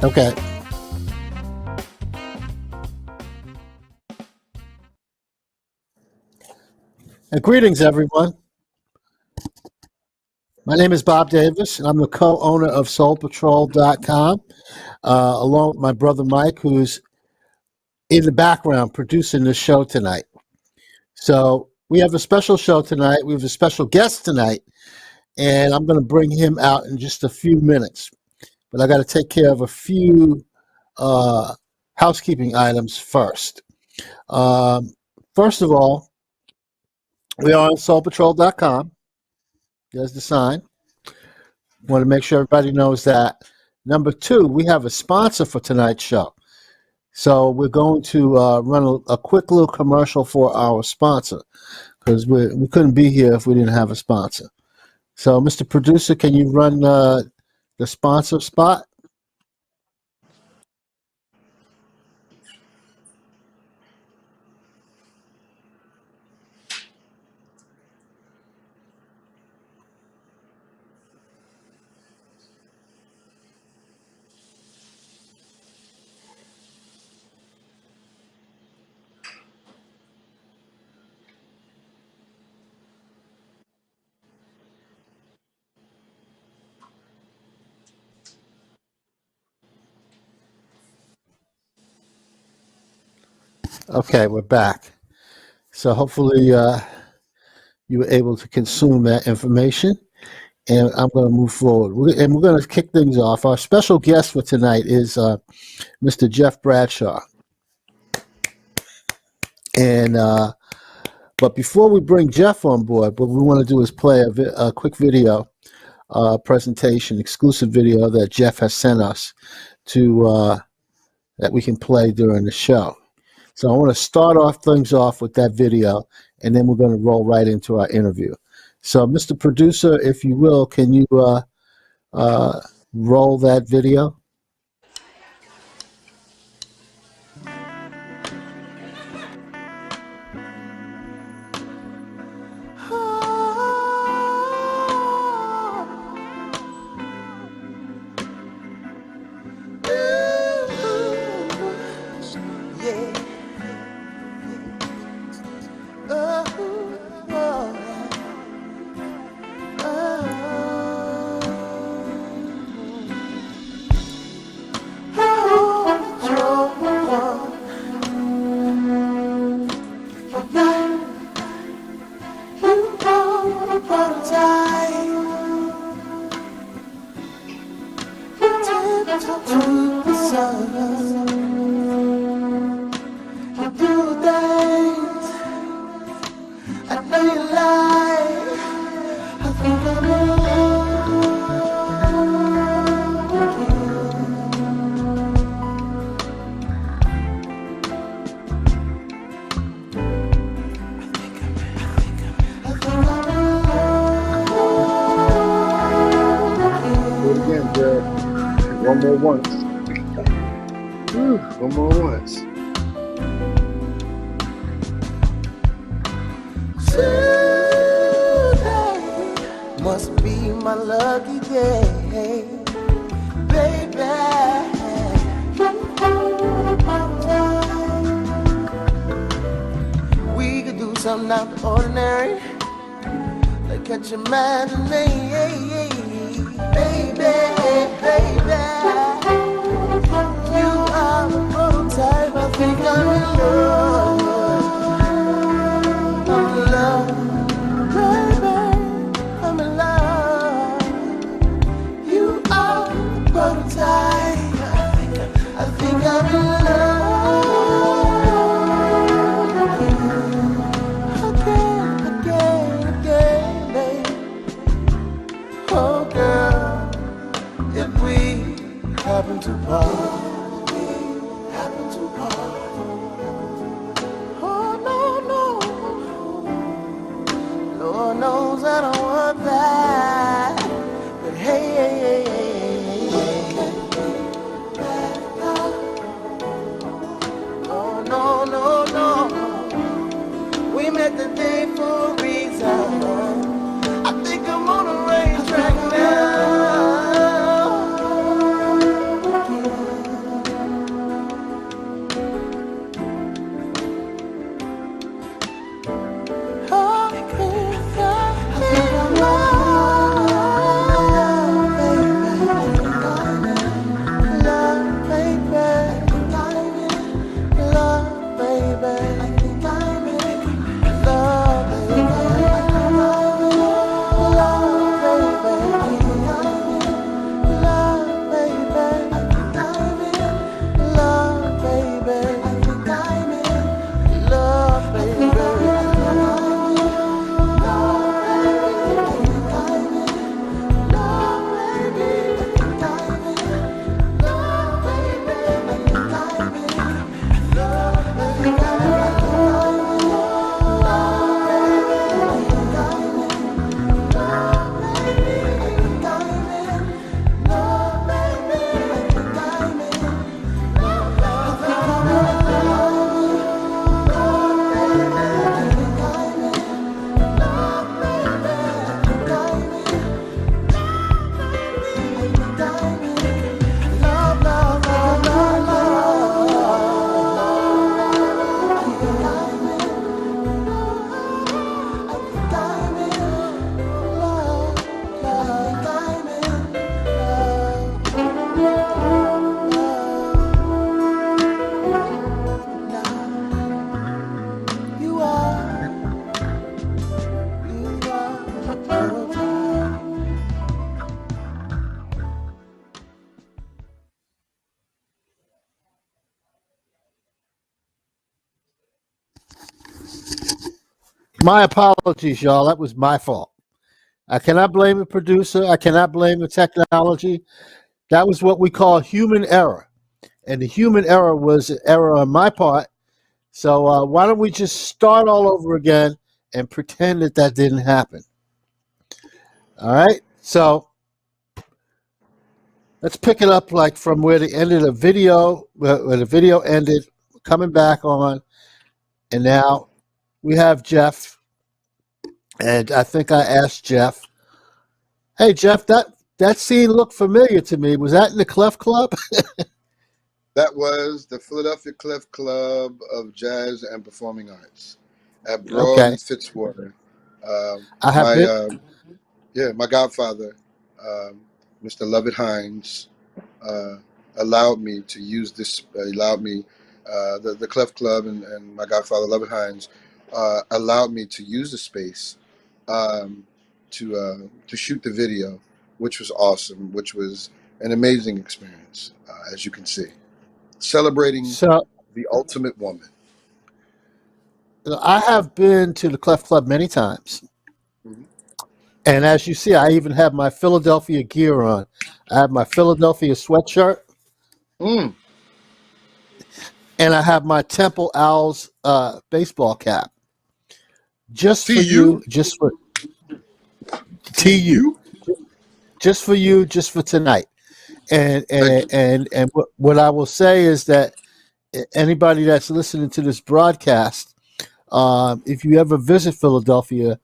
Okay. Greetings, everyone. My name is Bob Davis, and I'm the co-owner of SoulPatrol.com, along with my brother Mike, who's in the background producing the show tonight. So we have a special show tonight. We have a special guest tonight, and I'm going to bring him out in just a few minutes. But I got to take care of a few uh, housekeeping items first. Um, First of all, we are on SoulPatrol.com. There's the sign. Want to make sure everybody knows that. Number two, we have a sponsor for tonight's show. So we're going to run a quick little commercial for our sponsor because we couldn't be here if we didn't have a sponsor. So, Mr. Producer, can you run the sponsor spot? Okay, we're back. So hopefully you were able to consume that information. And I'm going to move forward. We're going to kick things off. Our special guest for tonight is Mr. Jeff Bradshaw. And but before we bring Jeff on board, what we want to do is play a quick video presentation, exclusive video that Jeff has sent us to that we can play during the show. So I want to start off things off with that video, and then we're going to roll right into our interview. So, Mr. Producer, if you will, can you roll that video? One more once. One more once. Today must be my lucky day, baby. We could do something out the ordinary, like catch a matinee, baby, baby. You are the prototype. I think I'm in love. I'm in love, baby. I'm in love. You are the prototype. I think I'm in love. Again, babe. Oh, girl, if we happen to part. Lord knows I don't want that, but hey, oh no, we met the day for a reason. I think I'm on a racetrack now. My apologies, y'all. That was my fault. I cannot blame the producer. I cannot blame the technology. That was what we call human error. And the human error was an error on my part. So why don't we just start all over again and pretend that that didn't happen? All right. So let's pick it up like from where the end of the video, where the video ended, coming back on, and now we have Jeff. And I think I asked Jeff, "Hey Jeff, that scene looked familiar to me. Was that in the Clef Club?" That was the Philadelphia Clef Club of Jazz and Performing Arts at Broad Okay, and Fitzwater. Um, I have my been. yeah, my godfather, Mr. Lovett Hines, uh, allowed me to use this. Allowed me the Clef Club and my godfather Lovett Hines allowed me to use the space um, to shoot the video, which was awesome, which was an amazing experience, as you can see, celebrating So the ultimate woman. I have been to the Clef Club many times, Mhm. and as you see, I even have my Philadelphia gear on. I have my Philadelphia sweatshirt, Mm, and I have my Temple Owls baseball cap, just for you, TU, just for TU, TU. just for you, just for tonight. And Thank and you. and what I will say is that anybody that's listening to this broadcast, if you ever visit Philadelphia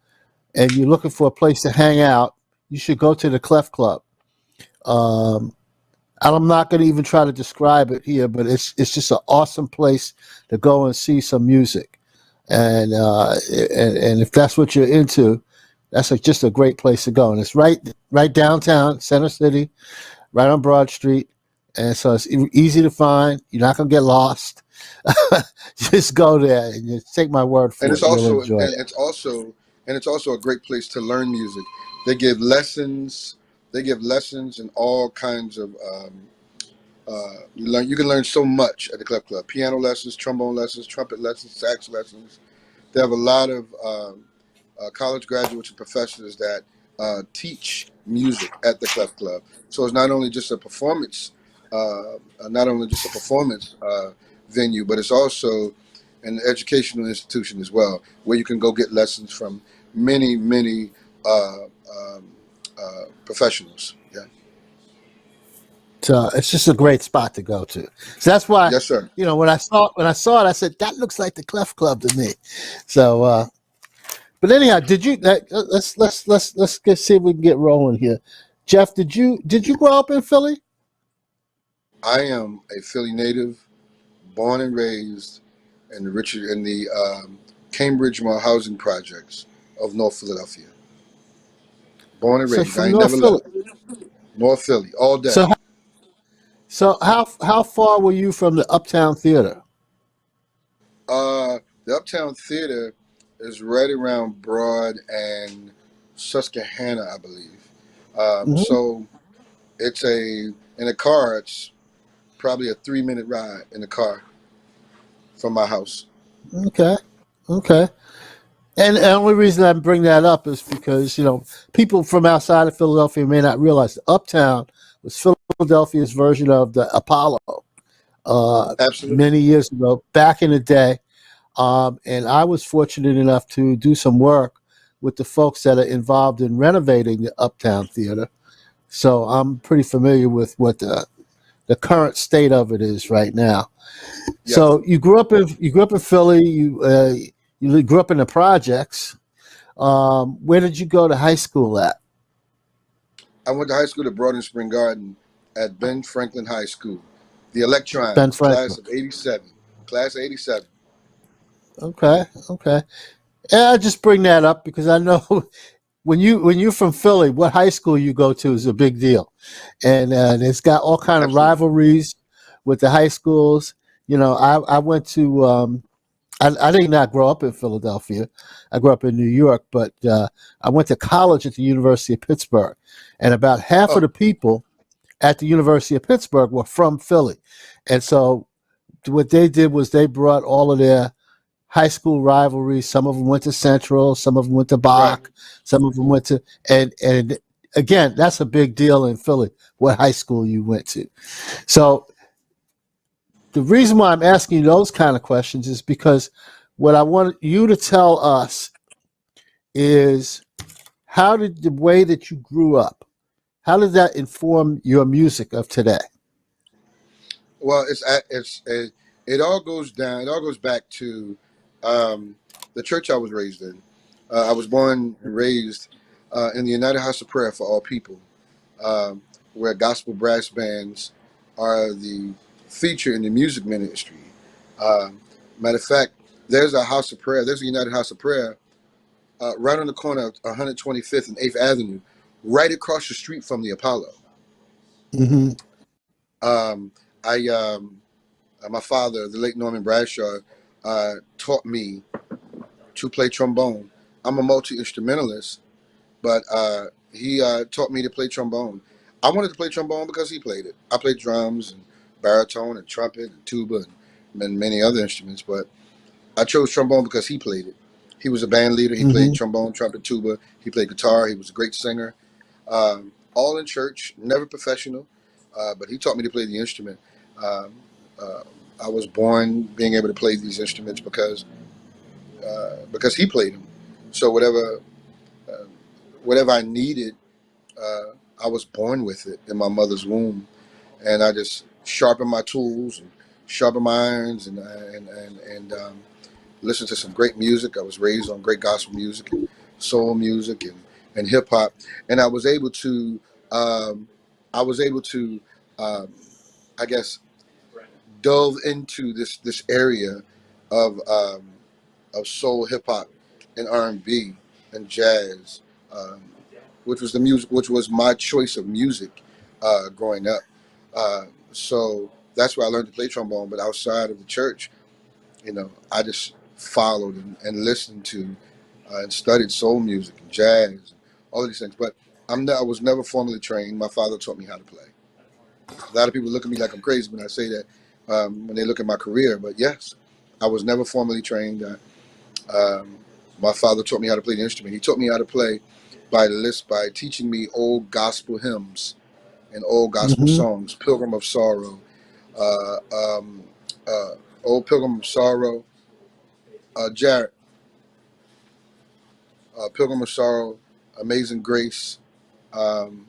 and you're looking for a place to hang out, you should go to the Clef Club. Um, I'm not going to even try to describe it here, but it's just an awesome place to go and see some music, and if that's what you're into, that's just a great place to go, and it's right downtown, Center City, right on Broad Street, and so it's easy to find. You're not going to get lost. Just go there and just take my word And for it's it. You'll also enjoy and it. it's also a great place to learn music. They give lessons. They give lessons in all kinds of. You can learn so much at the Clef Club: piano lessons, trombone lessons, trumpet lessons, sax lessons. They have a lot of college graduates and professors that teach music at the Clef Club. So it's not only just a performance venue, but it's also an educational institution as well, where you can go get lessons from many uh, um, professionals. Yeah, So it's just a great spot to go to. So that's why, yes, sir. when I saw it, I said that looks like the Clef Club to me. So, but anyhow, did you? Let's get see if we can get rolling here. Jeff, did you grow up in Philly? I am a Philly native, born and raised in the Cambridge Mall housing projects of North Philadelphia. Born and So raised. I from ain't North never Philly. left. North Philly all day. So how far were you from the Uptown Theater? The Uptown Theater is right around Broad and Susquehanna, I believe. Hmm. So it's in a car. It's probably a 3 minute ride in the car from my house. Okay, okay. And the only reason I bring that up is because people from outside of Philadelphia may not realize the Uptown was Philadelphia's version of the Apollo Absolutely. many years ago, back in the day. And I was fortunate enough to do some work with the folks that are involved in renovating the Uptown Theater. So I'm pretty familiar with what the current state of it is right now. Yes. So you grew up in Philly. You grew up in the projects. Where did you go to high school at? I went to high school at Broad and Spring Garden at Ben Franklin High School. The Ben Electrons, class Franklin. of '87. Class of '87. Okay, okay. And I just bring that up because I know when you're from Philly, what high school you go to is a big deal, and it's got all kind of Absolutely. rivalries with the high schools. I went to. I did not grow up in Philadelphia. I grew up in New York, but I went to college at the University of Pittsburgh, and about half of Oh, the people at the University of Pittsburgh were from Philly, and so what they did was they brought all of their high school rivalries. Some of them went to Central, some of them went to Right. Bach, some of them went to and again, that's a big deal in Philly. What high school you went to? So the reason why I'm asking you those kind of questions is because what I want you to tell us is how did the way that you grew up, how did that inform your music of today? Well, it all goes down. It all goes back to um, the church I was raised in. I was born and raised in the United House of Prayer for All People, um, where gospel brass bands are the feature in the music ministry. Um, Matter of fact, there's a house of prayer. There's a United House of Prayer right on the corner of 125th and 8th Avenue, right across the street from the Apollo. Mm-hmm. Um, I My father, the late Norman Bradshaw, taught me to play trombone. I'm a multi instrumentalist, but he taught me to play trombone. I wanted to play trombone because he played it. I played drums and baritone and trumpet and tuba and many other instruments, but I chose trombone because he played it. He was a band leader. He played Mm-hmm. trombone, trumpet, tuba. He played guitar. He was a great singer. All in church, never professional, but he taught me to play the instrument. Um, uh, I was born being able to play these instruments because he played them. So uh, whatever I needed, uh, I was born with it in my mother's womb, and I just sharpened my tools and sharpened my irons and listened to some great music. I was raised on great gospel music and soul music and hip hop, and um, I was able to, um, I guess, delve into this area of soul, hip hop, and R&B and jazz, um, which was my choice of music growing up. So that's where I learned to play trombone. But outside of the church, I just followed and listened to and studied soul music and jazz, and all of these things. But I was never formally trained. My father taught me how to play. A lot of people look at me like I'm crazy when I say that when they look at my career. But yes, I was never formally trained. My father taught me how to play the instrument. He taught me how to play by teaching me old gospel hymns and old gospel Mm-hmm. songs. Pilgrim of Sorrow, uh, um, uh, Old Pilgrim of Sorrow, Jarrett, Pilgrim of Sorrow, Amazing Grace, um,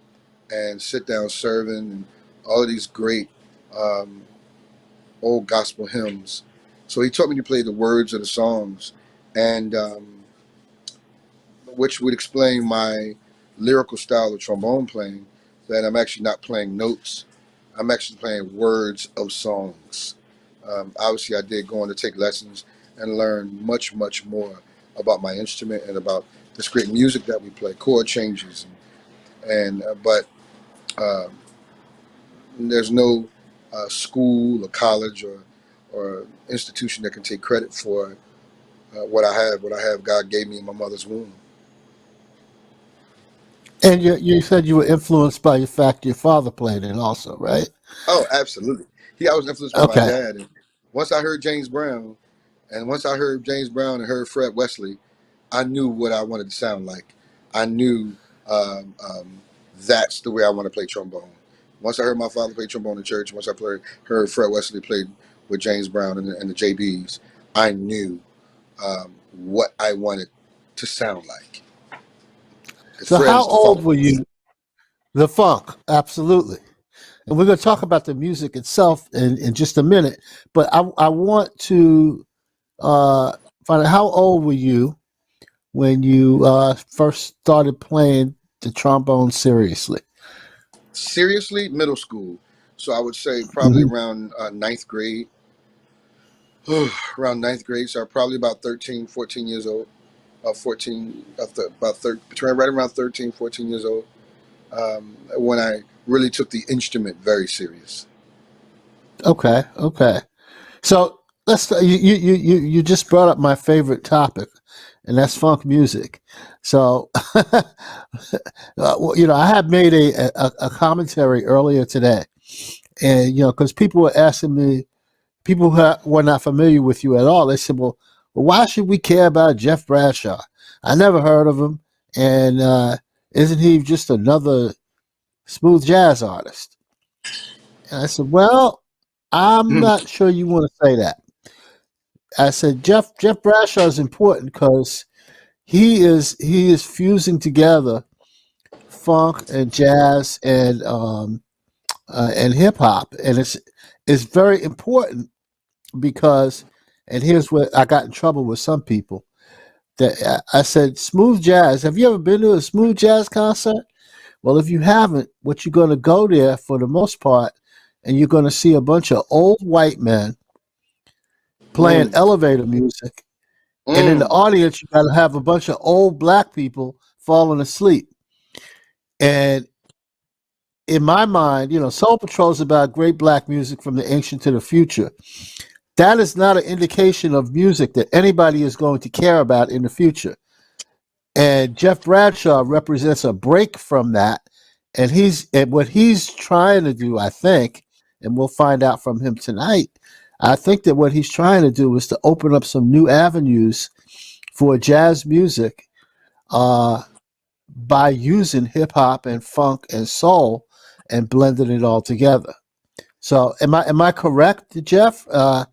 and Sit Down Serving, and all of these great um, old gospel hymns. So he taught me to play the words of the songs, and which would explain my lyrical style of trombone playing. That I'm actually not playing notes; I'm actually playing words of songs. Obviously, I did go on to take lessons and learn much, much more about my instrument and about this great music that we play, chord changes, but um, there's no school or college or institution that can take credit for what I have. What I have, God gave me in my mother's womb. And you said you were influenced by the fact your father played it also, right? Oh, absolutely. I was influenced by my Okay. dad, and once I heard James Brown, once I heard James Brown and heard Fred Wesley, I knew what I wanted to sound like. I knew that's the way I want to play trombone. Once I heard my father play trombone in church, once heard Fred Wesley play with James Brown and the JBs, I knew what I wanted to sound like. Because So Fred how is the old funk. were you? The funk, absolutely. And we're going to talk about the music itself in just a minute. But I want to uh, find out how old were you when you first started playing the trombone seriously? Seriously, middle school. So I would say probably Hmm. around ninth grade. Around ninth grade, so probably about 13, 14 years old. 14, about 13, between right around 13, 14 years old, when I really took the instrument very serious. Okay, okay. So you just brought up my favorite topic, and that's funk music. So, well, I had made a commentary earlier today, and because people were asking me, people who were not familiar with you at all, they said, "Well, But why should we care about Jeff Bradshaw? I never heard of him, and isn't he just another smooth jazz artist? And I said, well, I'm not sure you want to say that. I said Jeff Bradshaw is important because he is fusing together funk and jazz and hip hop, and it's very important because, and here's where I got in trouble with some people. That I said, smooth jazz. Have you ever been to a smooth jazz concert? Well, if you haven't, what you're going to go there for the most part, and you're going to see a bunch of old white men playing Mm, elevator music, and in the mm. audience, you got to have a bunch of old black people falling asleep. And in my mind, Soul Patrol is about great black music from the ancient to the future. That is not an indication of music that anybody is going to care about in the future. And Jeff Bradshaw represents a break from that. And what he's trying to do, I think, and we'll find out from him tonight. I think that what he's trying to do is to open up some new avenues for jazz music uh, by using hip hop and funk and soul and blending it all together. So, am I correct, Jeff, or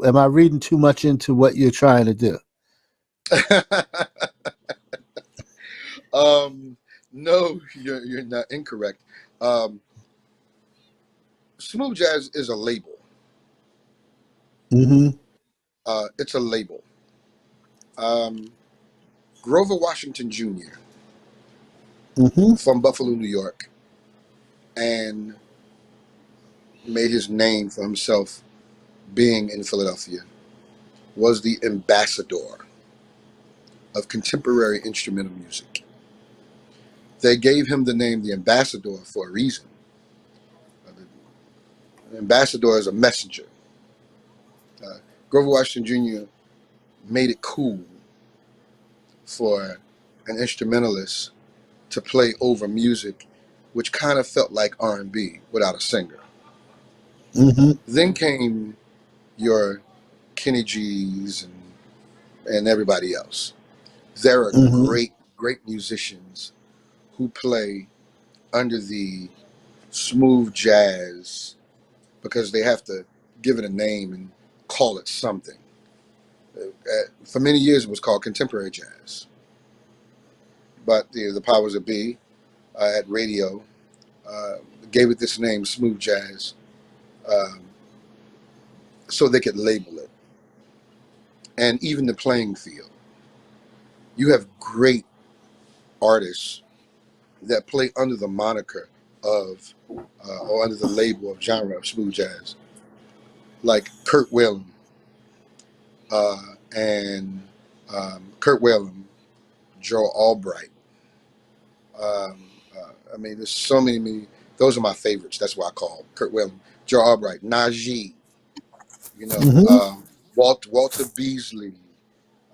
am I reading too much into what you're trying to do? um, no, you're not incorrect. Um, Smooth jazz is a label. Mm-hmm. It's a label. Um, Grover Washington Jr. Mm-hmm. from Buffalo, New York, and made his name for himself being in Philadelphia, was the ambassador of contemporary instrumental music. They gave him the name the ambassador for a reason. The ambassador is a messenger. Uh, Grover Washington Jr. made it cool for an instrumentalist to play over music which kind of felt like R&B without a singer. Mm-hmm. Then came your Kenny G's and everybody else. There are Mm-hmm. great, great musicians who play under the smooth jazz because they have to give it a name and call it something. For many years, it was called contemporary jazz, but the powers that be at radio uh, gave it this name, smooth jazz, um, so they could label it. And even the playing field. You have great artists that play under the moniker of, or under the label of genre of smooth jazz, like and Kurt Whalum, Joe Albright. I mean, there's so many. Those are my favorites. That's why I call Kurt Whalum, Joe Albright, Najee. You know, Mm-hmm. Walter Beasley.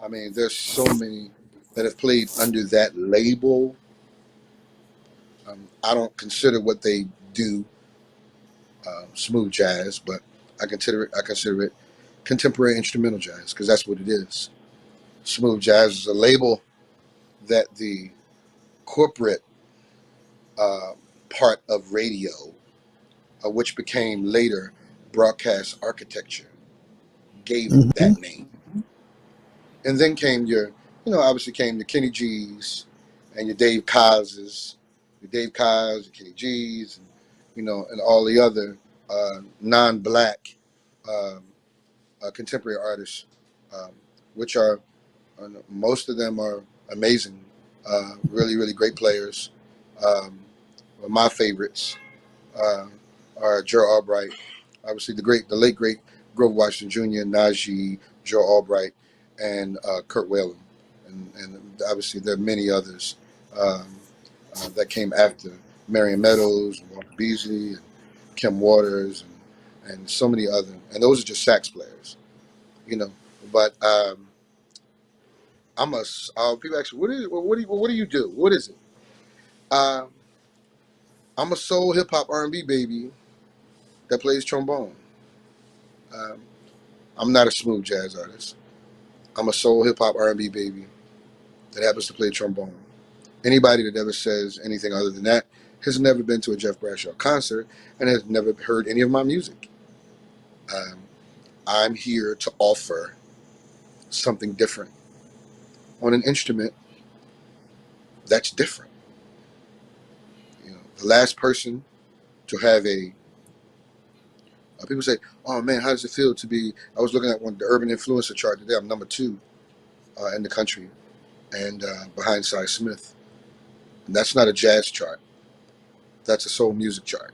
I mean, there's so many that have played under that label. I don't consider what they do smooth jazz, but I consider it contemporary instrumental jazz because that's what it is. Smooth jazz is a label that the corporate uh, part of radio, which became later broadcast architecture, gave it Mm-hmm. that name. And then came obviously came the Kenny G's and your Dave Kaz's, your Kenny G's, and and all the other non-black um, contemporary artists, um, which are most of them are amazing, really, really great players. Um, my favorites uh, are Joe Albright, obviously the late great Grover Washington Jr., Najee, Joe Albright, and Kurt Whalum, and obviously there are many others um, that came after Marion Meadows, and Walter Beasley, and Kim Waters, and so many other, and those are just sax players, you know. But people ask, what do you do? What is it? Um, I'm a soul hip hop R&B baby that plays trombone. Um, I'm not a smooth jazz artist. I'm a soul, hip hop, R&B baby that happens to play trombone. Anybody that ever says anything other than that has never been to a Jeff Bradshaw concert and has never heard any of my music. Um, I'm here to offer something different on an instrument that's different. The last person to have a people say, "Oh man, how does it feel to be?" I was looking at the Urban Influencer chart today. I'm number 2 in the country, and behind Cy Smith. And that's not a jazz chart. That's a soul music chart.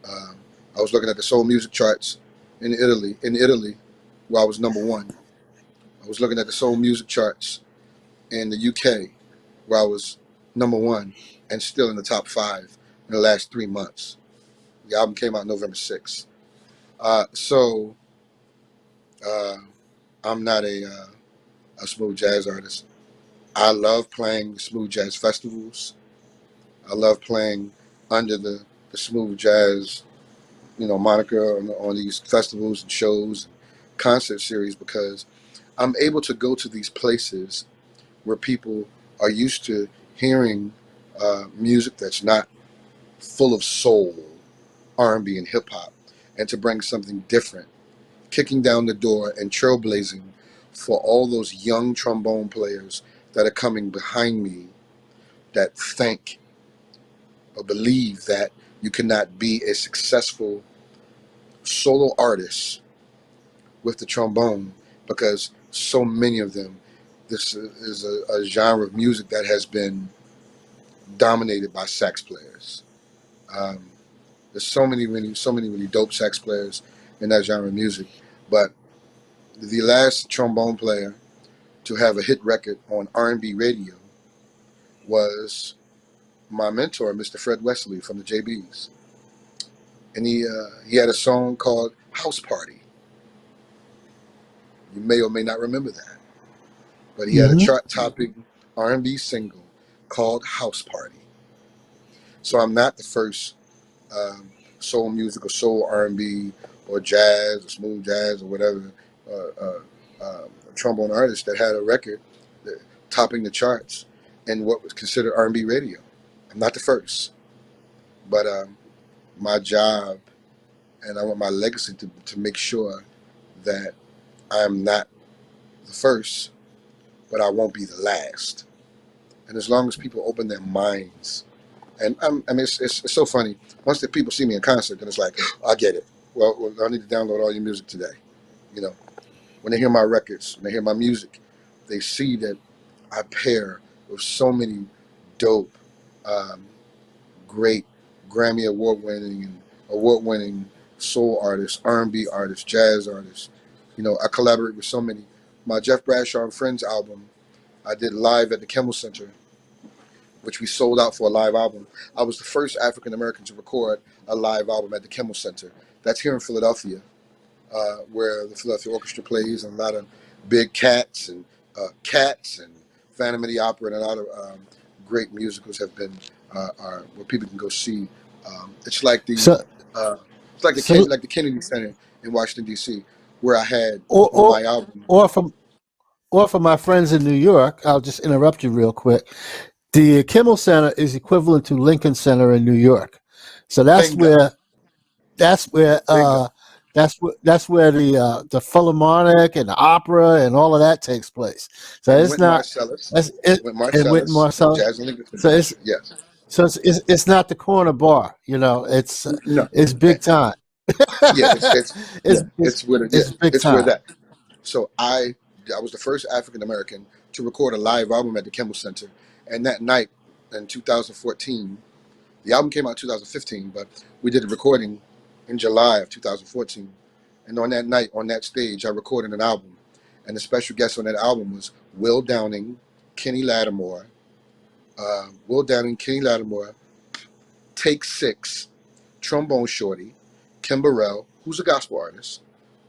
Um, I was looking at the soul music charts in Italy. Where I was number 1. I was looking at the soul music charts in the UK, where I was number 1, and still in the top 5 in the last 3 months. The album came out November 6th. So uh, I'm not a smooth jazz artist. I love playing smooth jazz festivals. I love playing under the smooth jazz, moniker on these festivals and shows, and concert series, because I'm able to go to these places where people are used to hearing music that's not full of soul, R&B, and hip hop, and to bring something different, kicking down the door and trailblazing for all those young trombone players that are coming behind me that think or believe that you cannot be a successful solo artist with the trombone, because so many of them, this is a genre of music that has been dominated by sax players. Um, there's so many really dope sax players in that genre of music, but the last trombone player to have a hit record on R&B radio was my mentor, Mr. Fred Wesley from the JBs, and he had a song called "House Party." You may or may not remember that, but he had a Mm-hmm. chart-topping R&B single called "House Party." So I'm not the first um, soul music or soul R&B or jazz or smooth jazz or whatever trombone artist that had a record that, topping the charts in what was considered R&B radio. I'm not the first, but my job, and I want my legacy to make sure that I'm not the first, but I won't be the last. And as long as people open their minds, and I mean, it's so funny. Once the people see me in concert, then it's like, I get it. Well, I need to download all your music today. You know, when they hear my records, when they hear my music, they see that I pair with so many dope, um, great Grammy award-winning soul artists, R&B artists, jazz artists. I collaborate with so many. My Jeff Bradshaw and Friends album, I did live at the Kimmel Center, which we sold out for a live album. I was the first African American to record a live album at the Kimmel Center. That's here in Philadelphia, where the Philadelphia Orchestra plays, and a lot of big Cats and Phantom of the Opera, and a lot of great musicals have been are where people can go see. It's like the So, uh, it's like so, the Kennedy Center in Washington D.C., where I had or, on or, my album. or from, or for my friends in New York, I'll just interrupt you real quick. The Kimmel Center is equivalent to Lincoln Center in New York. So Bingo, that's where bingo. that's where the Philharmonic and the opera and all of that takes place. So And it's Wynton not Marsalis, that's it Wynton and Wynton Marsalis, Marsalis. Jazz and Lincoln So it's Orchestra. Yes. so it's not the corner bar. No. It's Eh, big time. Yeah, it's yeah, It's it's where the, yeah, it's big it's where time. that. So I was the first African American to record a live album at the Kimmel Center, and that night in 2014, the album came out in 2015, but we did the recording in July of 2014, and on that night on that stage, I recorded an album, and the special guest on that album was Will Downing, Kenny Lattimore, Kenny Lattimore, Take Six, Trombone Shorty, Kim Burrell, who's a gospel artist,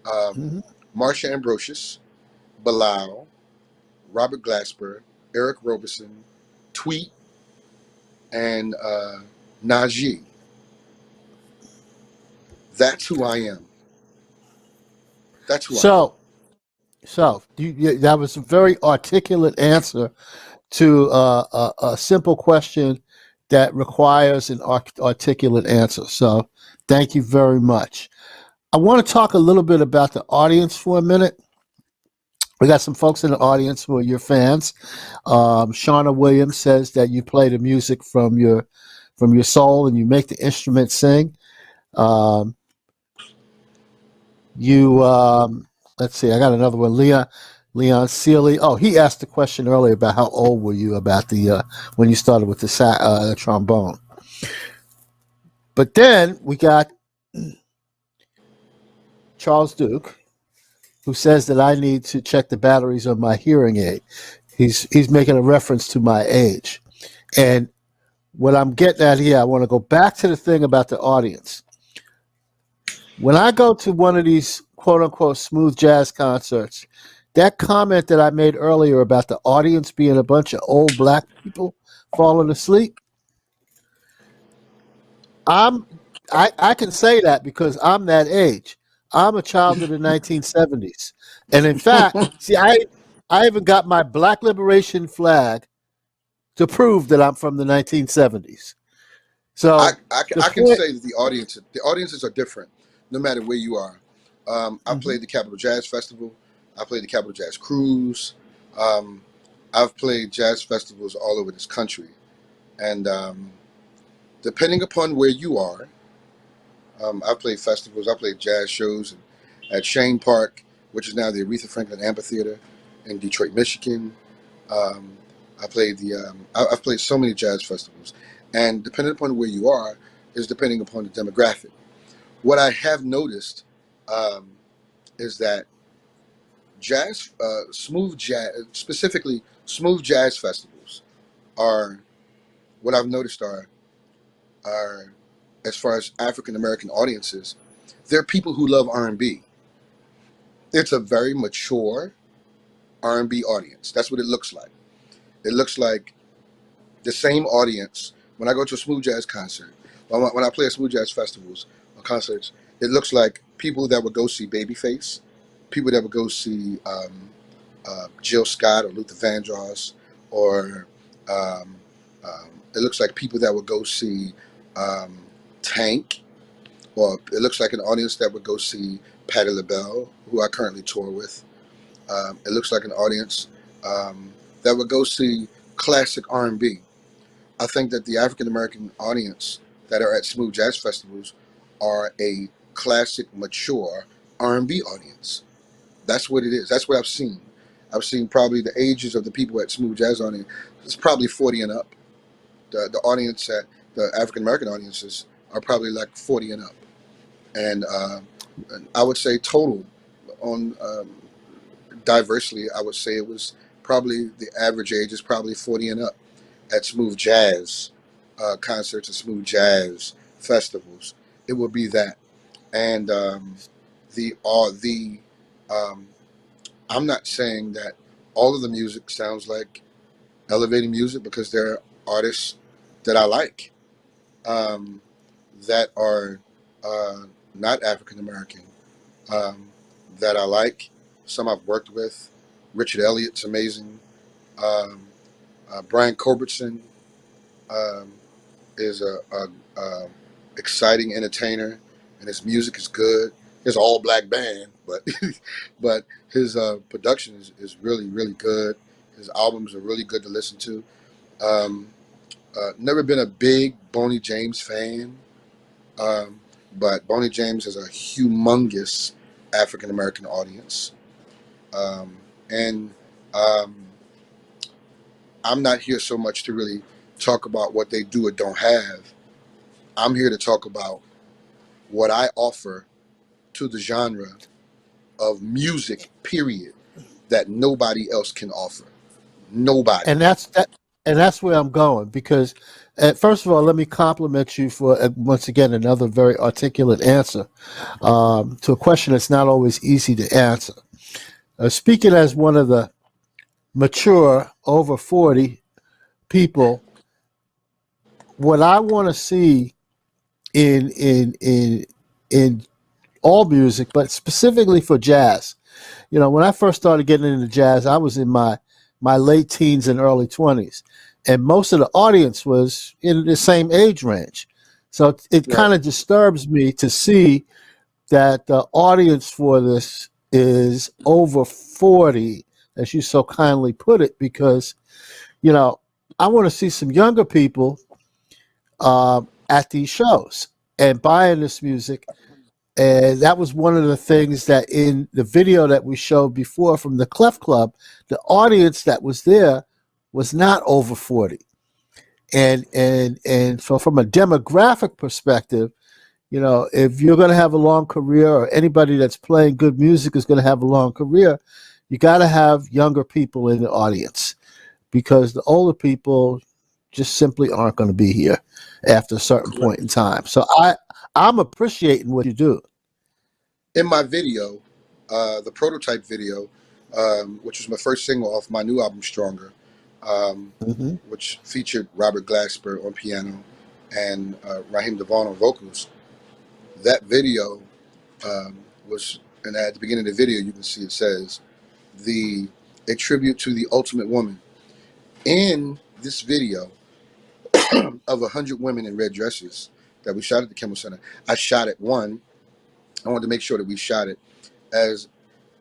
um, Mhm. Marsha Ambrosius, Bilal, Robert Glasper, Eric Roberson, Tweet, and Najee. That's who I am. That's who I am. So So that was a very articulate answer to a simple question that requires an articulate answer. So thank you very much. I want to talk a little bit about the audience for a minute. We got some folks in the audience who are your fans. Shauna Williams says that you play the music from your soul and you make the instrument sing. Um, you let's see, I got another one. Leon Seeley. Oh, he asked the question earlier about how old were you about the when you started with the trombone. But then we got Charles Duke, who says that I need to check the batteries on my hearing aid. He's making a reference to my age. And what I'm getting at here, I want to go back to the thing about the audience. When I go to one of these quote unquote smooth jazz concerts, that comment that I made earlier about the audience being a bunch of old black people falling asleep, I'm I can say that because I'm that age. I'm a child of the 1970s. And in fact, see I even got my black liberation flag to prove that I'm from the 1970s. So the I can point. say that the audiences are different, no matter where you are. I Mhm. played the Capitol Jazz Festival. I played the Capitol Jazz Cruise. Um, I've played jazz festivals all over this country, and depending upon where you are, I've played festivals. I played jazz shows at Shane Park, which is now the Aretha Franklin Amphitheater in Detroit, Michigan. Um, I've played so many jazz festivals, and depending upon where you are, is depending upon the demographic. What I have noticed um, is that smooth jazz, specifically smooth jazz festivals, are what I've noticed are as far as African American audiences, they're people who love R&B. It's a very mature R&B audience. That's what it looks like. It looks like the same audience when I go to a smooth jazz concert. When I play at smooth jazz festivals or concerts, it looks like people that would go see Babyface, people that would go see Jill Scott or Luther Vandross, or um, it looks like people that would go see um, Tank, or it looks like an audience that would go see Patti LaBelle, who I currently tour with. It looks like an audience that would go see classic R&B. I think that the African American audience that are at smooth jazz festivals are a classic, mature R&B audience. That's what it is. That's what I've seen. I've seen probably the ages of the people at smooth jazz audience. It's probably 40 and up. The audience at the African American audiences are probably like 40 and up. And I would say total on diversely, I would say it was probably the average age is probably 40 and up at smooth jazz concerts and smooth jazz festivals. It would be that, and the um, I'm not saying that all of the music sounds like elevating music, because there are artists that I like um, that are uh, not African American um, that I like. Some I've worked with. Richard Elliott's amazing. Um, Brian Culbertson um, is a exciting entertainer, and his music is good. He's an all black band, but but his production is really really good. His albums are really good to listen to. Um, Never been a big Boney James fan, um, but Boney James has a humongous African American audience, and um, I'm not here so much to really talk about what they do or don't have. I'm here to talk about what I offer to the genre of music, period, that nobody else can offer. Nobody. And that's where I'm going because, first of all, let me compliment you for once again another very articulate answer to a question that's not always easy to answer. Speaking as one of the mature over 40 people, what I want to see in in in in all music, but specifically for jazz, when I first started getting into jazz, I was in my late teens and early 20s, and most of the audience was in the same age range. So it Right. kind of disturbs me to see that the audience for this is over 40, as you so kindly put it, because you know I want to see some younger people at these shows and buying this music. And that was one of the things that in the video that we showed before from the Clef Club, the audience that was there was not over 40. And so from a demographic perspective, if you're going to have a long career, or anybody that's playing good music is going to have a long career, you got to have younger people in the audience, because the older people just simply aren't going to be here after a certain Correct. point in time. So I'm appreciating what you do. In my video, the prototype video, which was my first single off my new album, Stronger, Hmm. which featured Robert Glasper on piano and Raheem Devon on vocals. That video was, and at the beginning of the video, you can see it says the a tribute to the ultimate woman. In this video of 100 women in red dresses that we shot at the Kimmel Center, I shot it one. I wanted to make sure that we shot it as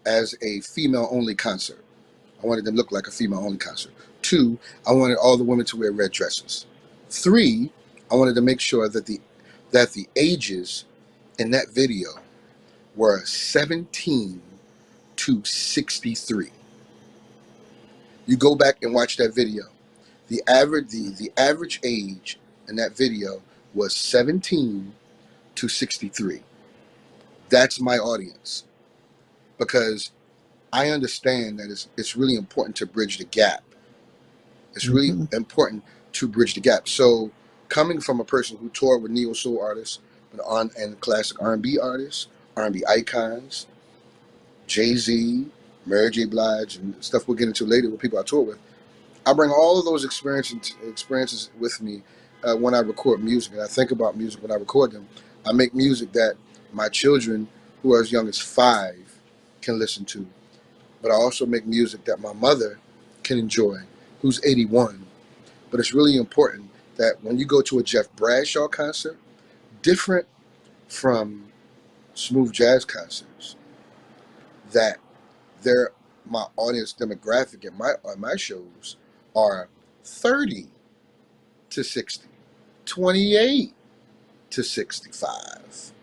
a female only concert. I wanted them to look like a female only concert. Two, I wanted all the women to wear red dresses. Three, I wanted to make sure that the ages in that video were 17 to 63. You go back and watch that video. The average age in that video was 17 to 63. That's my audience, because I understand that it's really important to bridge the gap. It's really Hmm. important to bridge the gap. So, coming from a person who toured with neo soul artists, and classic R&B artists, R&B icons, Jay Z, Mary J. Blige, and stuff we'll get into later with people I tour with, I bring all of those experiences with me when I record music, and I think about music when I record them. I make music that my children, who are as young as 5, can listen to, but I also make music that my mother can enjoy, who's 81. But it's really important that when you go to a Jeff Bradshaw concert, different from smooth jazz concerts, that they're my audience demographic at my shows are 30 to 60, 28 to 65.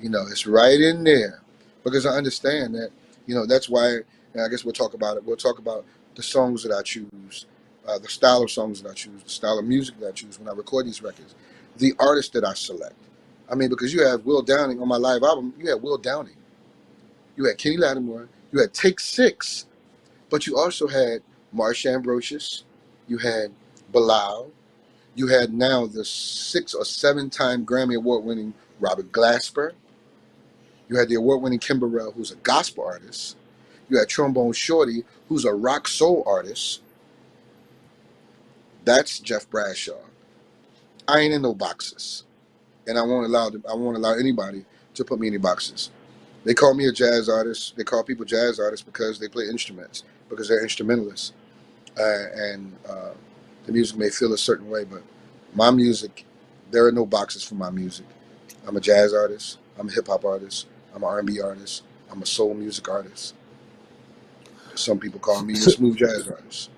It's right in there, because I understand that. That's why. And I guess we'll talk about it. We'll talk about the songs that I choose, the style of songs that I choose, the style of music that I choose when I record these records, the artists that I select. I mean, because you have Will Downing on my live album. You had Will Downing. You had Kenny Lattimore. You had Take Six. But you also had Marsha Ambrosius. You had Bilal. You had now the 6 or 7-time Grammy Award winning Robert Glasper. You had the award winning Kim Burrell, who's a gospel artist. You had Trombone Shorty, who's a rock soul artist. That's Jeff Bradshaw. I ain't in no boxes, and I won't allow anybody to put me in any boxes. They call me a jazz artist. They call people jazz artists because they play instruments, because they're instrumentalists, and the music may feel a certain way, but my music, there are no boxes for my music. I'm a jazz artist. I'm a hip hop artist. I'm an R&B artist. I'm a soul music artist. Some people call me a So, smooth jazz artist.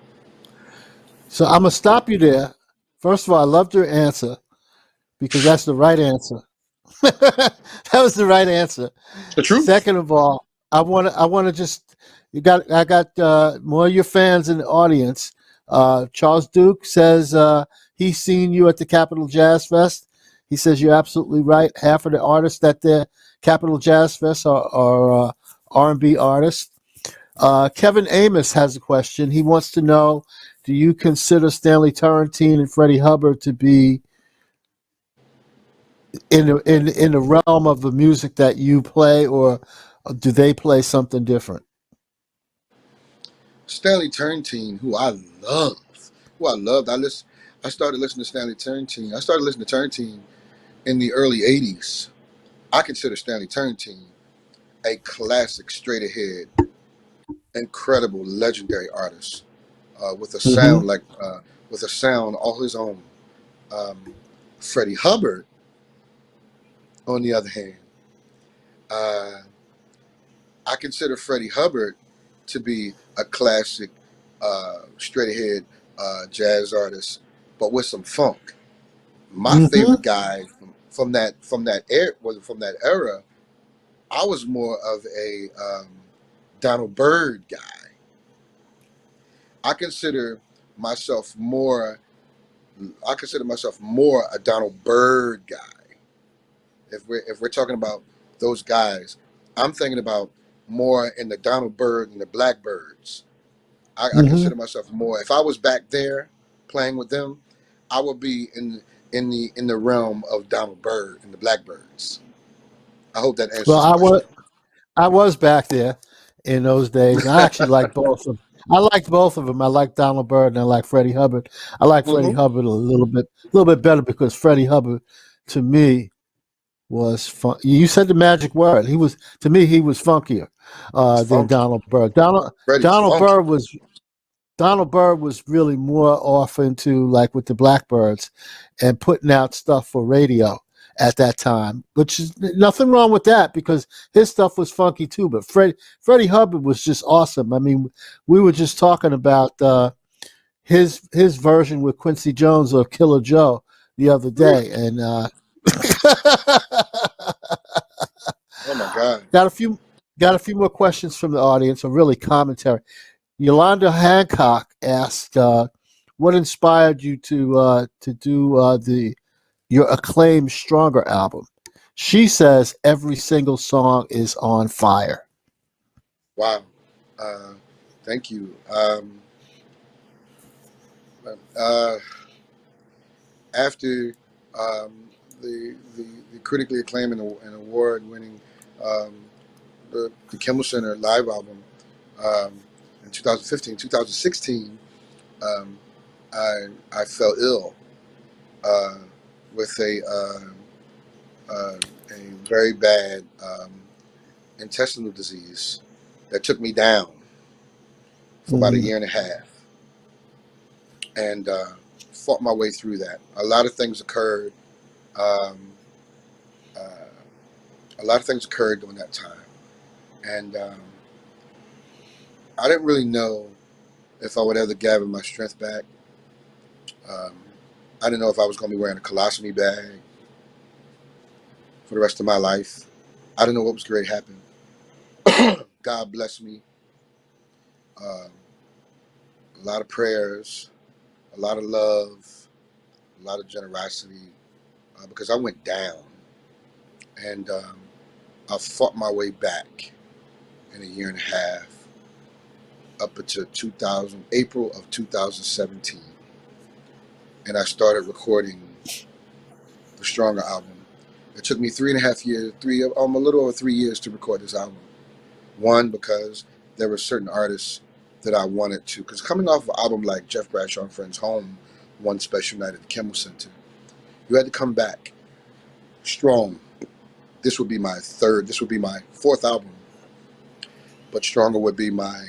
so I'm gonna stop you there. First of all, I loved your answer, because that's the right answer. That was the right answer. The truth. Second of all, I want to just I got more of your fans in the audience. Charles Duke says he's seen you at the Capitol Jazz Fest. He says you're absolutely right. Half of the artists at the Capitol Jazz Fest are R&B artists. Kevin Amos has a question. He wants to know: do you consider Stanley Turrentine and Freddie Hubbard to be in the realm of the music that you play, or do they play something different? Stanley Turrentine, who I love, who I loved. I started listening to Stanley Turrentine. I started listening to Turrentine in the early '80s. I consider Stanley Turrentine a classic straight ahead incredible, legendary artist with a Hmm. sound with a sound all his own. Um, Freddie Hubbard, on the other hand, uh, I consider Freddie Hubbard to be a classic, straight ahead jazz artist, but with some funk. My Hmm. favorite guy from that era, I was more of a Donald Byrd guy. I consider myself more. I consider myself more a Donald Byrd guy. If we're talking about those guys, I'm thinking about more in the Donald Byrd and the Blackbirds. I Hmm. consider myself more. If I was back there playing with them, I would be in the realm of Donald Byrd and the Blackbirds. I hope that Well, answers the question. I was back there in those days, and I actually liked both of them. I liked both of them. I liked Donald Byrd and I like Freddie Hubbard. I like Freddie Hmm. Hubbard a little bit better because Freddie Hubbard, to me, was fun. You said the magic word. He was to me. He was funkier It's than funky. Donald Byrd. Freddie's Donald funky. Byrd was Donald Byrd was really more off into like with the Blackbirds and putting out stuff for radio at that time, which is nothing wrong with that because his stuff was funky too. But Freddie Hubbard was just awesome. I mean, we were just talking about his version with Quincy Jones of Killer Joe the other day, and Oh my God! got a few more questions from the audience, or really commentary. Yolanda Hancock asked, "What inspired you to do the your acclaimed Stronger album?" She says every single song is on fire. Wow. Uh, Thank you. Uh, After um, the critically acclaimed and award winning um, the Kimmel Center live album um, in 2015, 2016, um, I fell ill uh, with a very bad intestinal disease that took me down for about a Mm, year and a half, and fought my way through that. A lot of things occurred. Um, uh, a lot of things occurred during that time, and I didn't really know if I would ever gather my strength back. Um, I didn't know if I was going to be wearing a colostomy bag for the rest of my life. I didn't know what was going to happen. God bless me. Um, a lot of prayers, a lot of love, a lot of generosity, because I went down, and I fought my way back in a year and a half up until 2000, April of 2017, and I started recording the Stronger album. It took me 3.5 years, a little over 3 years to record this album. One, because there were certain artists that I wanted to, because coming off of an album like Jeff Bradshaw and Friends Home, One Special Night at the Kimmel Center, you had to come back strong. This would be my fourth album, but Stronger would be my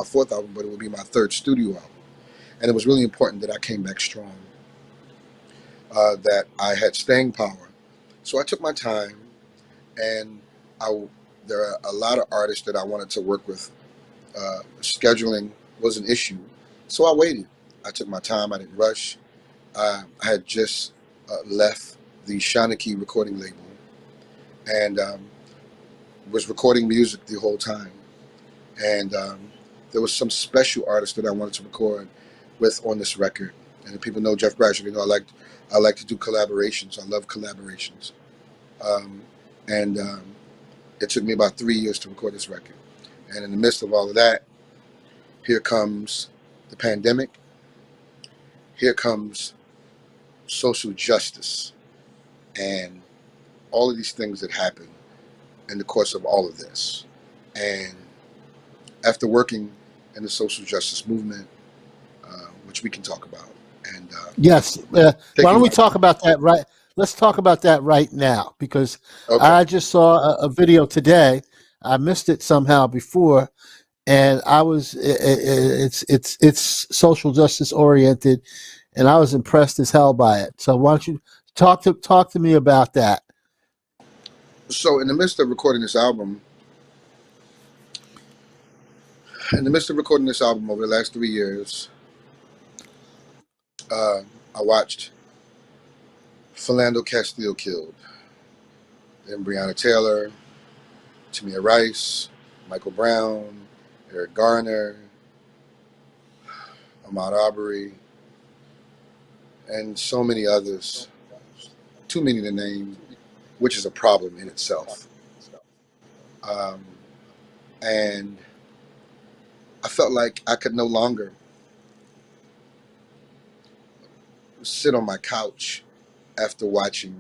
fourth album, but it would be my third studio album. And it was really important that I came back strong, that I had staying power. So I took my time, and I, there are a lot of artists that I wanted to work with. Scheduling was an issue, so I waited. I took my time. I didn't rush. I had just left the Shanachie recording label, and was recording music the whole time. And there was some special artists that I wanted to record with on this record. And if people know Jeff Bradshaw, I like to do collaborations. I love collaborations. Um, and It took me about 3 years to record this record. And in the midst of all of that, here comes the pandemic. Here comes social justice and all of these things that happen in the course of all of this. And after working in the social justice movement, which we can talk about, and yes. Why don't taking we my talk about that right? Let's talk about that right now because okay, I just saw a video today. I missed it somehow before, and I was it's social justice oriented, and I was impressed as hell by it. So why don't you talk to me about that? So in the midst of recording this album, over the last 3 years, uh, I watched Philando Castile killed, then Breonna Taylor, Tamir Rice, Michael Brown, Eric Garner, Ahmaud Arbery, and so many others. Too many to name, which is a problem in itself. Um, and I felt like I could no longer sit on my couch after watching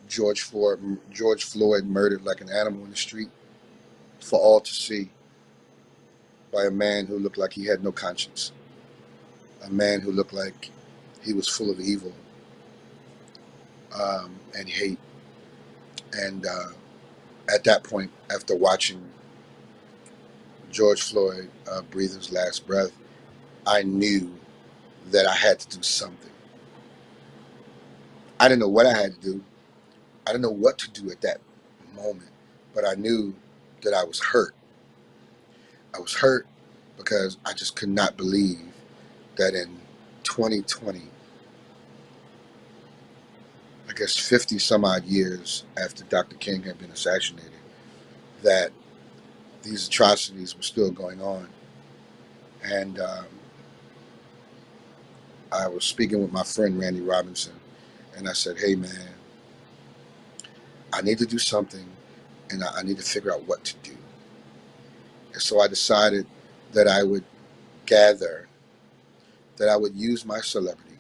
George Floyd murdered like an animal in the street for all to see by a man who looked like he had no conscience, a man who looked like he was full of evil and hate. And at that point, after watching George Floyd breathe his last breath, I knew that I had to do something. I didn't know what I had to do. I didn't know what to do at that moment, but I knew that I was hurt. I was hurt because I just could not believe that in 2020, I guess 50 some odd years after Dr. King had been assassinated, that these atrocities were still going on. And I was speaking with my friend Randy Robinson, and I said, hey man, I need to do something, and I need to figure out what to do. And so I decided that I would gather, that I would use my celebrity,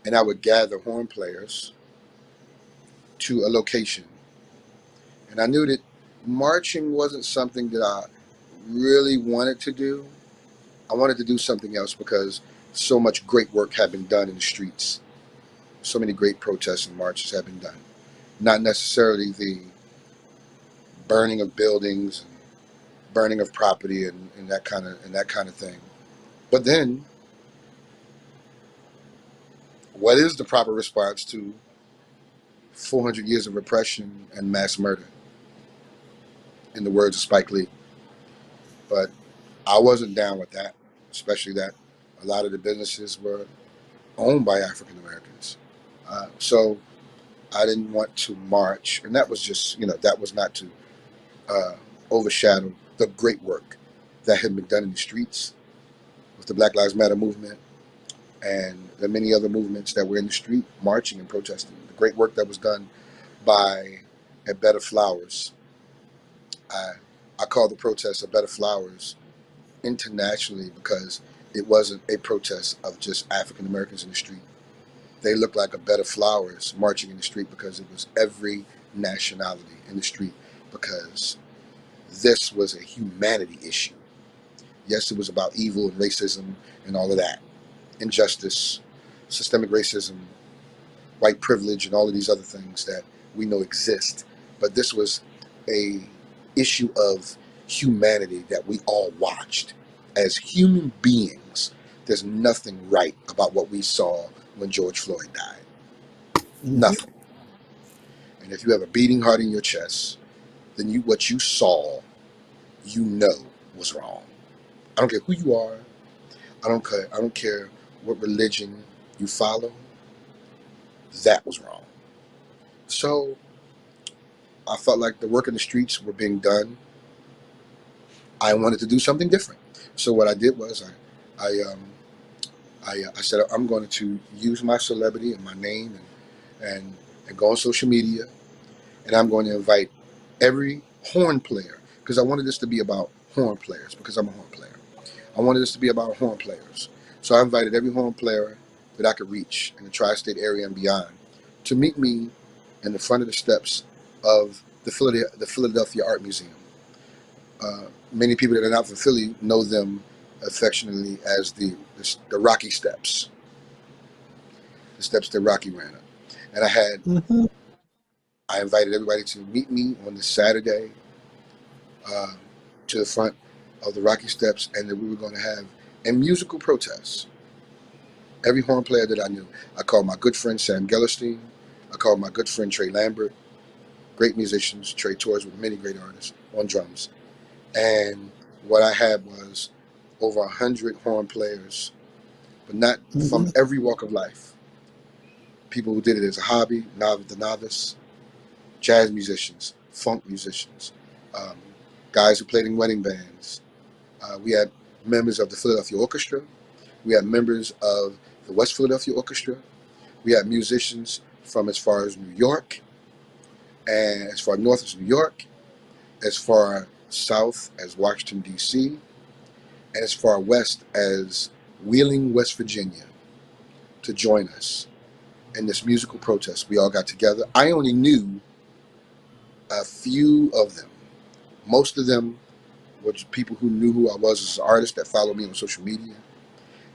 and I would gather horn players to a location. And I knew that marching wasn't something that I really wanted to do. I wanted to do something else because so much great work had been done in the streets. So many great protests and marches had been done. Not necessarily the burning of buildings, and burning of property, and that kind of thing. But then, what is the proper response to 400 years of repression and mass murder? In the words of Spike Lee. But I wasn't down with that, especially that a lot of the businesses were owned by African Americans. So I didn't want to march, and that was just, that was not to uh, overshadow the great work that had been done in the streets with the Black Lives Matter movement and the many other movements that were in the street marching and protesting. The great work that was done by A Bed of Flowers. I call the protest A Bed of Flowers internationally because it wasn't a protest of just African Americans in the street. They looked like a bed of flowers marching in the street because it was every nationality in the street, because this was a humanity issue. Yes, it was about evil and racism and all of that, injustice, systemic racism, white privilege, and all of these other things that we know exist. But this was a issue of humanity that we all watched. As human beings, there's nothing right about what we saw when George Floyd died. Mm-hmm. Nothing. And if you have a beating heart in your chest, then what you saw, you know, was wrong. I don't care who you are. I don't care what religion you follow. That was wrong. So I felt like the work in the streets were being done. I wanted to do something different. So what I did was I said I'm going to use my celebrity and my name and go on social media, and I'm going to invite every horn player, because I wanted this to be about horn players, because I'm a horn player. I wanted this to be about horn players. So I invited every horn player that I could reach in the tri-state area and beyond to meet me in the front of the steps of the Philadelphia Art Museum. Many people that are not from Philly know them affectionately as the Rocky Steps, the steps that Rocky ran up. And I invited everybody to meet me on this Saturday, to the front of the Rocky Steps, and that we were going to have a musical protest. Every horn player that I knew. I called my good friend Sam Gellerstein. I called my good friend Trey Lambert. Great musicians. Trey tours with many great artists on drums. And what I had was over 100 horn players, but not from Mhm. every walk of life. People who did it as a hobby, the novice, jazz musicians, funk musicians, um, guys who played in wedding bands. We had members of the Philadelphia Orchestra. We had members of the West Philadelphia Orchestra. We had musicians from as far as New York, and as far north as New York, as far south as Washington, D.C., and as far west as Wheeling, West Virginia, to join us in this musical protest. We all got together. I only knew a few of them. Most of them were just people who knew who I was as an artist that followed me on social media,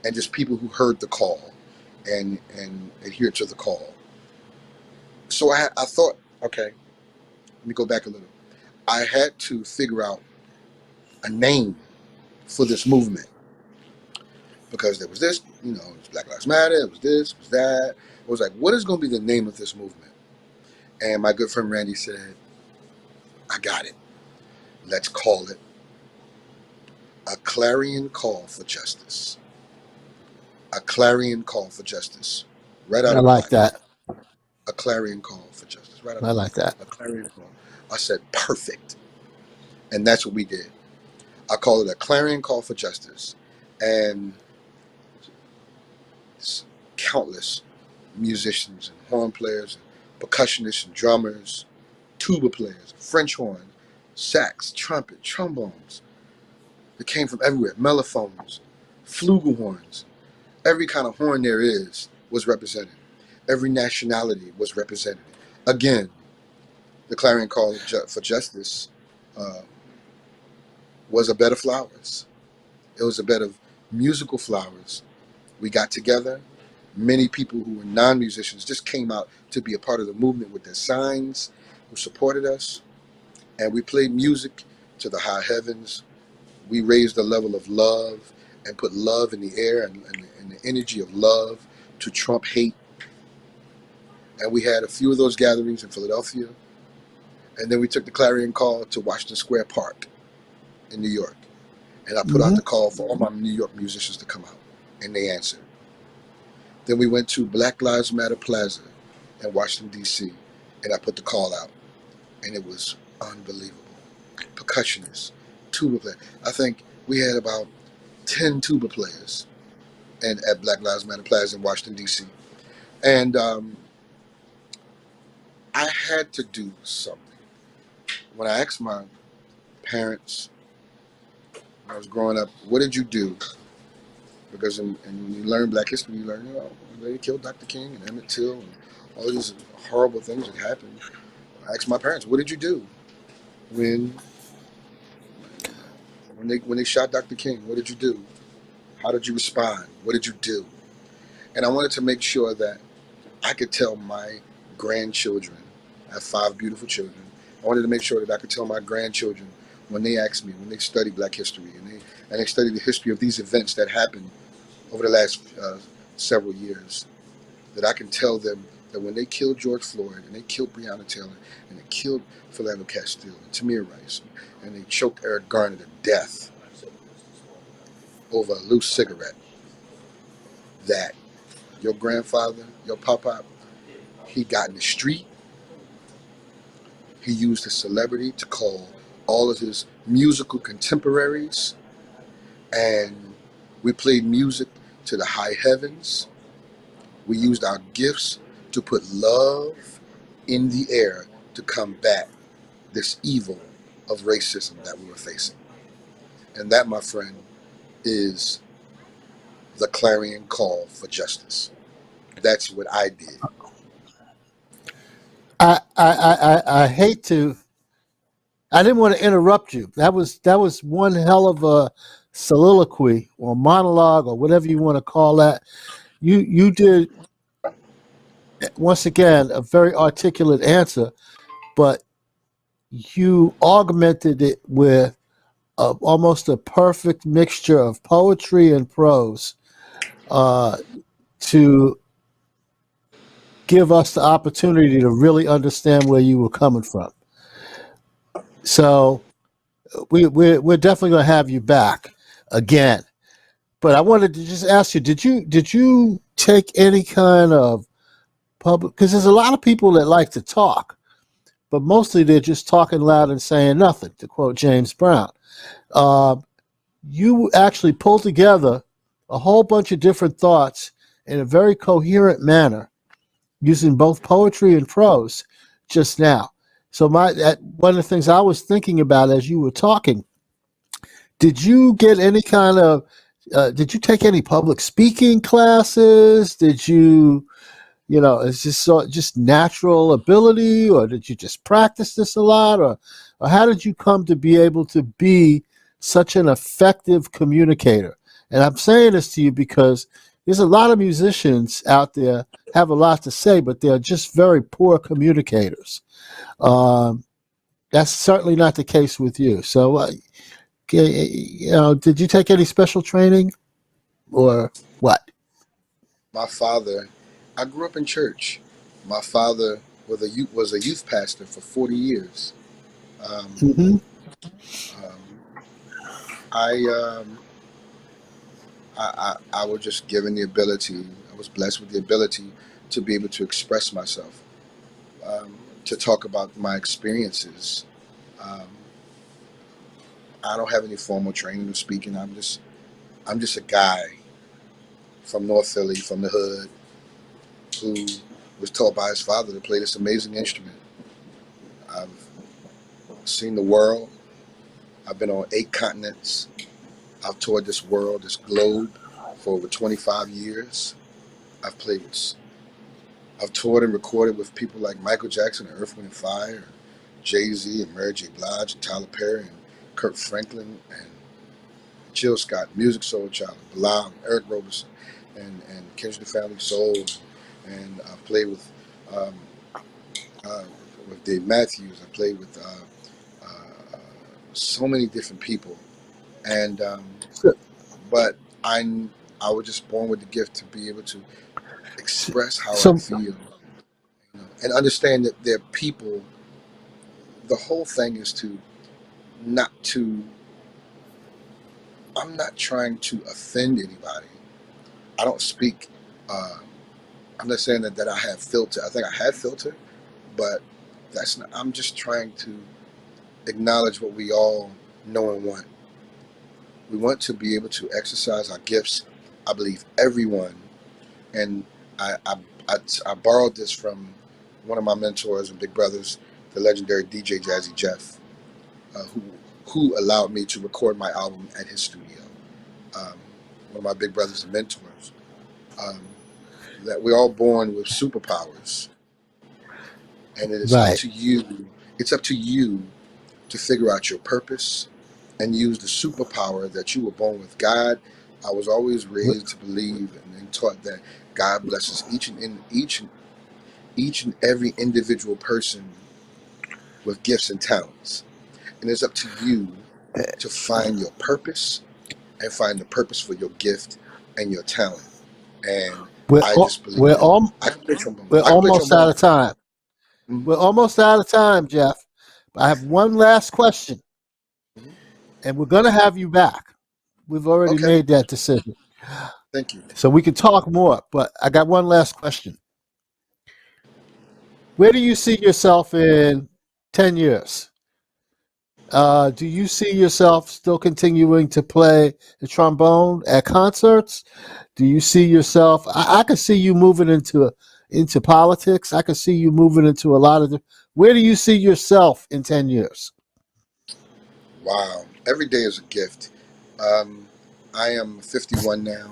and just people who heard the call and adhered to the call. So I thought, okay, let me go back a little. I had to figure out a name for this movement because there was this, it was Black Lives Matter, it was this, it was that. I was like, what is going to be the name of this movement? And my good friend Randy said, I got it. Let's call it a clarion call for justice. A clarion call for justice. Right out I of the like Bible. that. A clarion call for justice. Right out of I the like Bible. that. A clarion call. I said, perfect. And that's what we did. I call it a clarion call for justice. And countless musicians and horn players, and percussionists and drummers, tuba players, French horn, sax, trumpet, trombones. They came from everywhere. Mellophones, flugelhorns. Every kind of horn there is was represented. Every nationality was represented. Again, the clarion call for justice uh, was a bed of flowers. It was a bed of musical flowers. We got together. Many people who were non-musicians just came out to be a part of the movement with their signs, who supported us, and we played music to the high heavens. We raised the level of love and put love in the air and the energy of love to trump hate. And we had a few of those gatherings in Philadelphia. And then we took the clarion call to Washington Square Park in New York. And I put out Hmm. the call for all my New York musicians to come out. And they answered. Then we went to Black Lives Matter Plaza in Washington, D.C. And I put the call out. And it was unbelievable. Percussionists, tuba players. I think we had about 10 tuba players and at Black Lives Matter Plaza in Washington, D.C. And I had to do something. When I asked my parents when I was growing up, what did you do? Because when you learn Black history, you learn, they killed Dr. King and Emmett Till and all these horrible things that happened. I asked my parents, what did you do when when they shot Dr. King? What did you do? How did you respond? What did you do? And I wanted to make sure that I could tell my grandchildren. I have 5 beautiful children. I wanted to make sure that I could tell my grandchildren when they ask me, when they study Black history and they study the history of these events that happened over the last several years, that I can tell them that when they killed George Floyd and they killed Breonna Taylor and they killed Philando Castile and Tamir Rice and they choked Eric Garner to death over a loose cigarette, that your grandfather, your papa, he got in the street. He used his celebrity to call all of his musical contemporaries, and we played music to the high heavens. We used our gifts to put love in the air to combat this evil of racism that we were facing. And that, my friend, is the clarion call for justice. That's what I did. I hate to. I didn't want to interrupt you. That was one hell of a soliloquy or monologue or whatever you want to call that. You did once again a very articulate answer, but you augmented it with almost a perfect mixture of poetry and prose uh, to give us the opportunity to really understand where you were coming from. So we're definitely going to have you back again. But I wanted to just ask you: did you take any kind of public? Because there's a lot of people that like to talk, but mostly they're just talking loud and saying nothing. To quote James Brown, uh, you actually pulled together a whole bunch of different thoughts in a very coherent manner, using both poetry and prose just now. So one of the things I was thinking about as you were talking, did you get any kind of did you take any public speaking classes? Did you, is this just natural ability, or did you just practice this a lot, or how did you come to be able to be such an effective communicator? And I'm saying this to you because there's a lot of musicians out there have a lot to say, but they're just very poor communicators. Um, that's certainly not the case with you. So, did you take any special training or what? My father, I grew up in church. My father was a youth pastor for 40 years. Um, Hmm. um, I, I was just given the ability. I was blessed with the ability to be able to express myself, um, to talk about my experiences. Um, I don't have any formal training of speaking. I'm just a guy from North Philly, from the hood, who was taught by his father to play this amazing instrument. I've seen the world. I've been on 8 continents. I've toured this world, this globe, for over 25 years. I've played with, I've toured and recorded with people like Michael Jackson and Earth, Wind and Fire, Jay-Z and Mary J. Blige and Tyler Perry and Kirk Franklin and Jill Scott, Music Soul Child, Bilal and Eric Roberson and Kendrick the Family Soul. And I've played um, uh, with Dave Matthews. I played with so many different people. And So, but I was just born with the gift to be able to express how I so, feel, and understand that there are people. The whole thing is to not to. I'm not trying to offend anybody. I don't speak. Uh, I'm not saying that I have filter. I think I have filter, but that's not. I'm just trying to acknowledge what we all know and want. We want to be able to exercise our gifts. I believe everyone, and I, I, I borrowed this from one of my mentors and big brothers, the legendary DJ Jazzy Jeff, who allowed me to record my album at his studio. Um, one of my big brothers and mentors. Um, that we're all born with superpowers, and it is up right. to you. It's up to you to figure out your purpose and use the superpower that you were born with. God, I was always raised to believe and taught that God blesses each and every individual person with gifts and talents. And it's up to you to find your purpose and find the purpose for your gift and your talent. And We're I al- just believe we're that al- I can play trombone. we're I can play almost out trombone. of time. Mhm. We're almost out of time, Jeff. I have one last question, Mhm. and we're going to have you back. We've already Okay. made that decision, Thank you. so we can talk more. But I got one last question. Where do you see yourself in 10 years? Do you see yourself still continuing to play the trombone at concerts? Do you see yourself? I could see you moving into politics. I could see you moving into a lot of. Where do you see yourself in 10 years? Wow. Every day is a gift. Um, I am 51 now.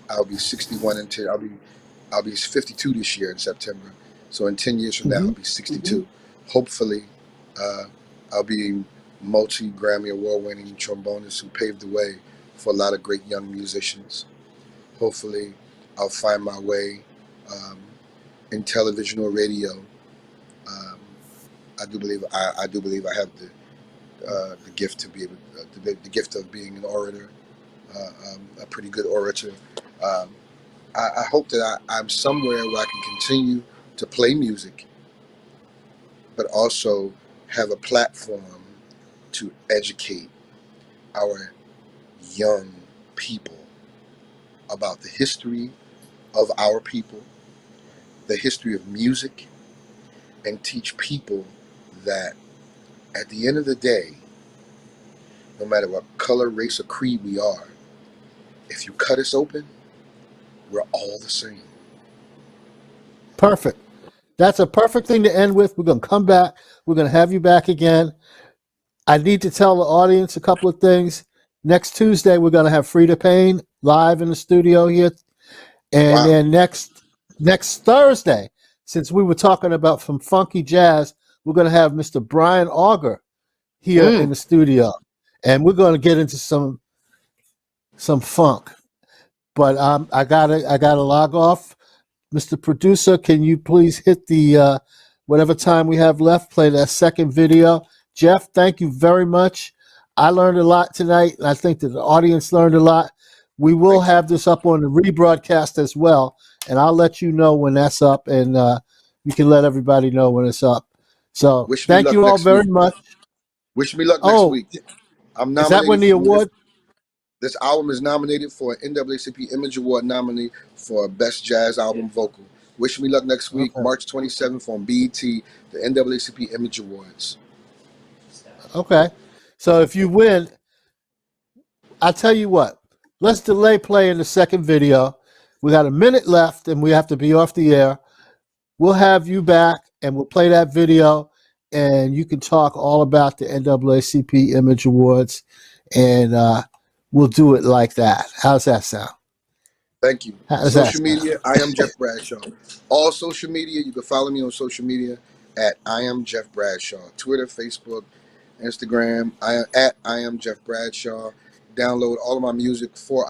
I'll be 61 until I'll be 52 this year in September. So in 10 years from now, Hmm. I'll be 62. Hopefully, uh, I'll be multi Grammy award winning trombonist who paved the way for a lot of great young musicians. Hopefully, I'll find my way um, in television or radio. Um, I do believe I have the gift to be able, the gift of being an orator, a pretty good orator. Um, I hope that I'm somewhere where I can continue to play music, but also have a platform to educate our young people about the history of our people, the history of music, and teach people that at the end of the day, no matter what color, race, or creed we are, if you cut us open, we're all the same. Perfect. That's a perfect thing to end with. We're going to come back. We're going to have you back again. I need to tell the audience a couple of things. Next Tuesday, we're going to have Frida Payne live in the studio here. And Wow. then next Thursday, since we were talking about some funky jazz, we're going to have Mr. Brian Auger here in Mm, the studio. And we're going to get into some funk. But I gotta log off. Mr. Producer, can you please hit the whatever time we have left, play that second video? Jeff, thank you very much. I learned a lot tonight, and I think that the audience learned a lot. We will thank you. have this up on the rebroadcast as well, and I'll let you know when that's up, and you can let everybody know when it's up. So Wish me thank luck you all next very week. much. Wish me luck next Oh, week. I'm is that when nominated the for this. award? This album is nominated for an NAACP Image Award nominee for Best Jazz Album Vocal. Wish me luck next week, Okay. March 27th on BET, the NAACP Image Awards. Okay. So if you win, I tell you what, let's delay playing the second video. We got a minute left and we have to be off the air. We'll have you back and we'll play that video and you can talk all about the NAACP Image Awards and we'll do it like that. How's that sound? Thank you. How does that Social sound? media, I am Jeff Bradshaw. All social media, you can follow me on social media at I am Jeff Bradshaw. Twitter, Facebook, Instagram, I am Jeff Bradshaw. Download all of my music for